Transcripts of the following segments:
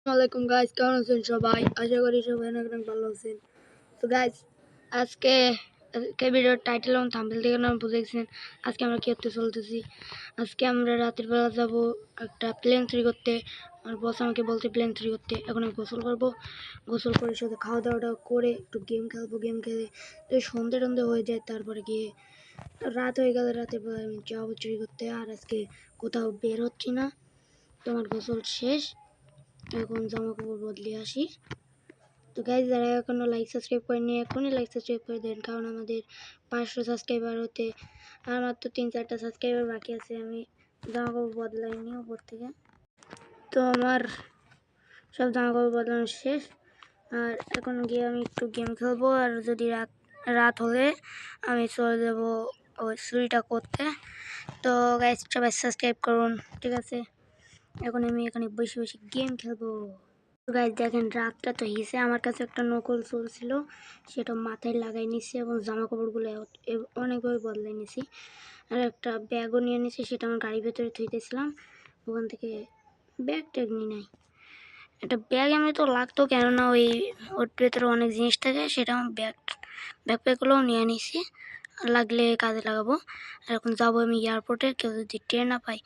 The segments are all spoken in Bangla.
আসসালামাইকুম গাইস, কেমন আছেন সবাই? আশা করি সবাই অনেক ভালো আছেন। তো গাইস, আজকে ভিডিওর টাইটেল এবং থাম্বনেল থেকে নাম বুঝে গেছেন আজকে আমরা কি করতে চলতেছি। আজকে আমরা রাতের বেলা যাব একটা প্লেন থ্রি করতে। আর বস আমাকে বলছে প্লেন থ্রি করতে। এখন আমি গোসল করবো, গোসল করে সাথে খাওয়া দাওয়াটা করে একটু গেম খেলবো। গেম খেলে যদি সন্ধে টন্ধে হয়ে যায় তারপরে গিয়ে রাত হয়ে গেলে রাতের বেলা আমি যাবো চুরি করতে। আর আজকে কোথাও বের হচ্ছি না। তোমার গোসল শেষ, এখন জামা কাপড় বদলে আসি। তো গাইজ, যারা এখনো লাইক সাবস্ক্রাইব করেনি এখনই লাইক সাবস্ক্রাইব করে দেন, কারণ আমাদের 500 সাবস্ক্রাইবার হতে আর মাত্র 3-4টা সাবস্ক্রাইবার বাকি আছে। আমি জামা কাপড় বদলাইনি উপর থেকে। তো আমার সব জামা কাপড় বদলানো শেষ। আর এখন গিয়ে আমি একটু গেম খেলবো। আর যদি রাত হলে আমি চলে যাবো ওই চুরিটা করতে। তো গাইজ, সবাই সাবস্ক্রাইব করুন, ঠিক আছে? এখন আমি এখানে বসে বসে গেম খেলবো। গাইজ দেখেন, রাতটা তো হিসে আমার কাছে একটা নকল চলছিল, সেটা মাথায় লাগাই নিছি এবং জামা কাপড়গুলো অনেকভাবে বদলাই নিছি। আর একটা ব্যাগও নিয়ে নিছি, সেটা আমার গাড়ির ভেতরে থইতেছিলাম। ওখান থেকে ব্যাগ ট্যাগ নিই নাই, একটা ব্যাগ আমি তো লাগতো, কেননা ওর ভেতরে অনেক জিনিস থাকে, সেটা আমার ব্যাকপ্যাকগুলোও নিয়ে নিছি, লাগলে কাজে লাগাবো। আর এখন যাবো আমি এয়ারপোর্টে। কেউ যদি ট্রেন না পাই,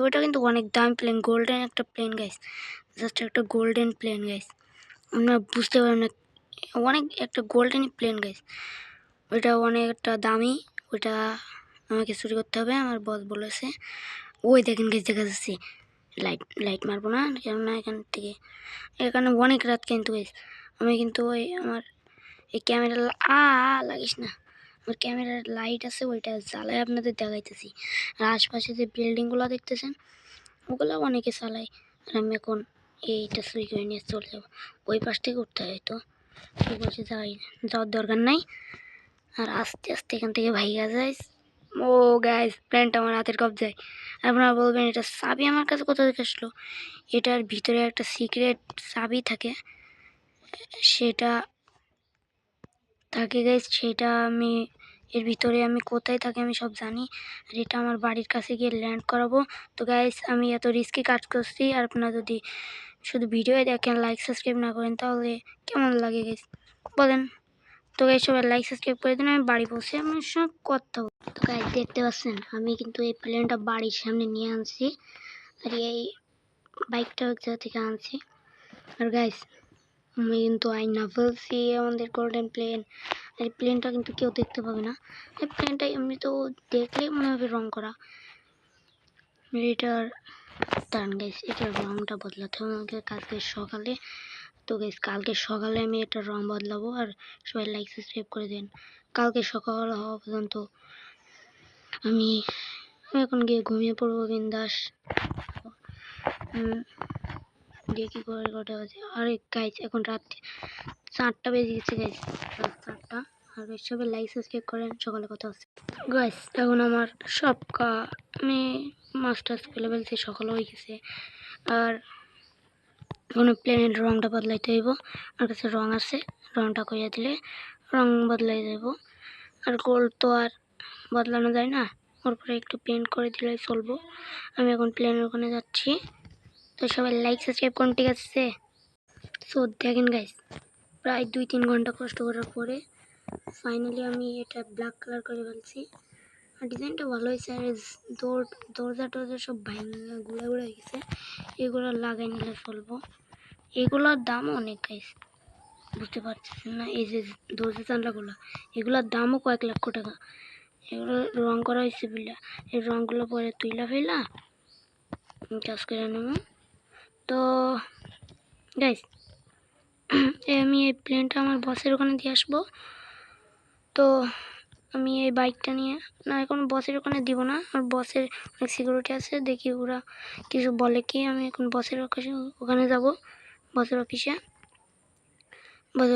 ওইটা কিন্তু অনেক দামি প্লেন, গোল্ডেন একটা প্লেন গাইস, জাস্ট একটা গোল্ডেন প্লেন গাইস, আপনারা বুঝতে পারেন না, অনেক একটা গোল্ডেন প্লেন গাইস, ওইটা অনেক একটা দামি। ওইটা আমাকে চুরি করতে হবে, আমার বস বলেছে। ওই দেখেন গাইস, দেখা যাচ্ছে। লাইট মারবো না, কেননা এখানে অনেক রাত কিন্তু গাইস। আমি কিন্তু ওই আমার এই ক্যামেরা লাগিস না, আমার ক্যামেরার লাইট আছে, ওইটা জ্বালায় আপনাদের দেখাইতেছি। আর আশপাশে যে বিল্ডিংগুলো দেখতেছেন, ওগুলো অনেকে চালায়। আর আমি এখন এইটা চুরি করে নিয়ে চলে যাবো। ওই পাশ থেকে উঠতে হয়, তো ওই পাশে যাওয়ার দরকার নাই। আর আস্তে আস্তে এখান থেকে ভাইয়া যায়। ও গাইস, প্ল্যানটা আমার হাতের কবজায়। আপনারা বলবেন এটা চাবি আমার কাছে কোথা থেকে আসলো? এটার ভিতরে একটা সিক্রেট চাবি থাকে, সেটা গাইস, সেটা আমি এর ভিতরে আমি কোথায় থাকি আমি সব জানি। আর এটা আমার বাড়ির কাছে গিয়ে ল্যান্ড করাবো। তো গাইস, আমি এত রিস্কি কাজ করছি, আর আপনারা যদি শুধু ভিডিও দেখেন, লাইক সাবস্ক্রাইব না করেন, তাহলে কেমন লাগে গাইস বলেন? তো গাইস, সবাই লাইক সাবস্ক্রাইব করে দিন। আমি বাড়ি পৌঁছে আমার সব কথা। তো গাইস, দেখতে পাচ্ছেন আমি কিন্তু এই প্লেনটা বাড়ির সামনে নিয়ে আনছি, আর এই বাইকটা জায়গা থেকে আনছি। আর গাইস, আমি কিন্তু আইনা ফেলছি আমাদের গোল্ডেন প্লেন। এই প্লেনটা কিন্তু কেউ দেখতে পাবে না। এই প্লেনটা এমনি তো দেখলে মনে হবে রং করা। এটার দাঁড়ান গাইস, এটার রংটা বদলাতে হবে আমাকে কালকে সকালে। তো গাইস, কালকে সকালে আমি এটার রং বদলাবো। আর সবাই লাইক সাবস্ক্রাইব করে দেন। কালকে সকাল হওয়া পর্যন্ত আমি এখন গিয়ে ঘুমিয়ে পড়বো বিন্দাস। দিয়ে কি করে কটা বাজে? আরে গাইস, এখন রাত 4টা বেজে গেছে গাইস, রাত 4টা। আর সবাই লাইক সাবস্ক্রাইব করেন, সকালে কথা হচ্ছে গাইস। এখন আমার সব আমি মাস্টার্স ফেলে ফেলছি, সকাল হয়ে গেছে। আর কোনো প্লেনের রংটা বদলাইতে হইব, আমার কাছে রং আছে, রংটা কইয়া দিলে রং বদলাই যাব। আর গোল্ড তো আর বদলানো যায় না, ওর পরে একটু পেন্ট করে দিলে চলবো। আমি এখন প্লেনের ওখানে যাচ্ছি। তো সবাই লাইক সাবস্ক্রাইব করুন, ঠিক আছে? সো দেখেন গাইস, প্রায় 2-3 ঘন্টা কষ্ট করার পরে ফাইনালি আমি এটা ব্ল্যাক কালার করে ফেলছি। আর ডিজাইনটা ভালো হয়েছে। আর দরজা টরজা সব ভাঙা গুঁড়া গুঁড়া হয়ে গেছে, এগুলো লাগাই নিলে চলবো। এগুলোর দামও অনেক গাইস, বুঝতে পারছেন না? এই যে দরজা জানলাগুলো, এগুলোর দামও কয়েক লক্ষ টাকা। এগুলো রং করা হয়েছে বিলা, এই রঙগুলো পরে তুইলা ফেলা কাজ করে নেব। তো গাইস, আমি এই প্লেনটা আমার বসের ওখানে দিয়ে আসবো। তো আমি এই বাইকটা নিয়ে না, এখন বসের ওখানে দিব না, আর বসের অনেক সিকিউরিটি আছে, দেখি ওরা কিছু বলে কি। আমি এখন বসের ওখানে যাব, বসের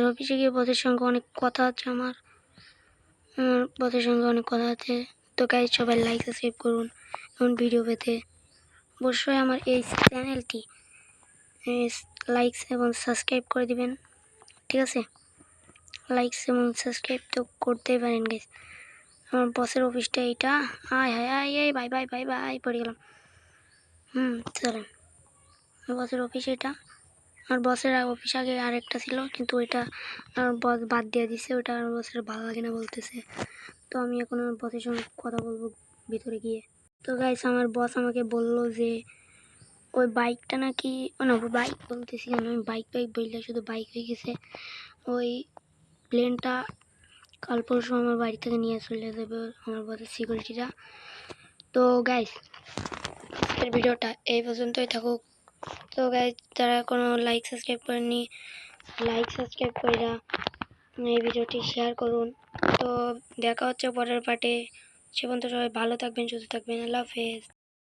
অফিসে গিয়ে বসের সঙ্গে অনেক কথা আছে আমার বসের সঙ্গে অনেক কথা আছে। তো গাইজ, সবাই লাইক সাবস্ক্রাইব করুন এমন ভিডিও পেতে। অবশ্যই আমার এই চ্যানেলটি লাইক এবং সাবস্ক্রাইব করে দিবেন, ঠিক আছে? লাইক এবং সাবস্ক্রাইব তো করতেই পারেন গাইজ। আমার বসের অফিসটা এইটা। আয় হায় আয় এই বাই বাই বাই বাই পড়ে গেলাম। চলেন, বসের অফিস এটা। আমার বসের অফিস আগে আরেকটা ছিল, কিন্তু ওইটা আমার বস বাদ দিয়ে দিছে, ওটা আমার বসের ভালো লাগে না বলতেছে। তো আমি এখন আমার বসের সঙ্গে কথা বলবো ভিতরে গিয়ে। তো গাইস আমার বস আমাকে বললো যে ওই বাইকটা নাকি, না বাইক বলতেছি আমি, বাইক বললে শুধু বাইক হয়ে গেছে, ওই প্লেনটা কাল পরশু আমার বাড়ি থেকে নিয়ে চলে যাবে আমার বসের সিকিউরিটিরা। তো গাইস আজকের ভিডিওটা এই পর্যন্তই থাকুক। তো গাইস যারা কোনো লাইক সাবস্ক্রাইব করেননি, লাইক সাবস্ক্রাইব করে এই ভিডিওটি শেয়ার করুন। তো দেখা হচ্ছে পরের পার্টে। সে পর্যন্ত সবাই ভালো থাকবেন, সুস্থ থাকবেন। আল্লাহ হাফেজ।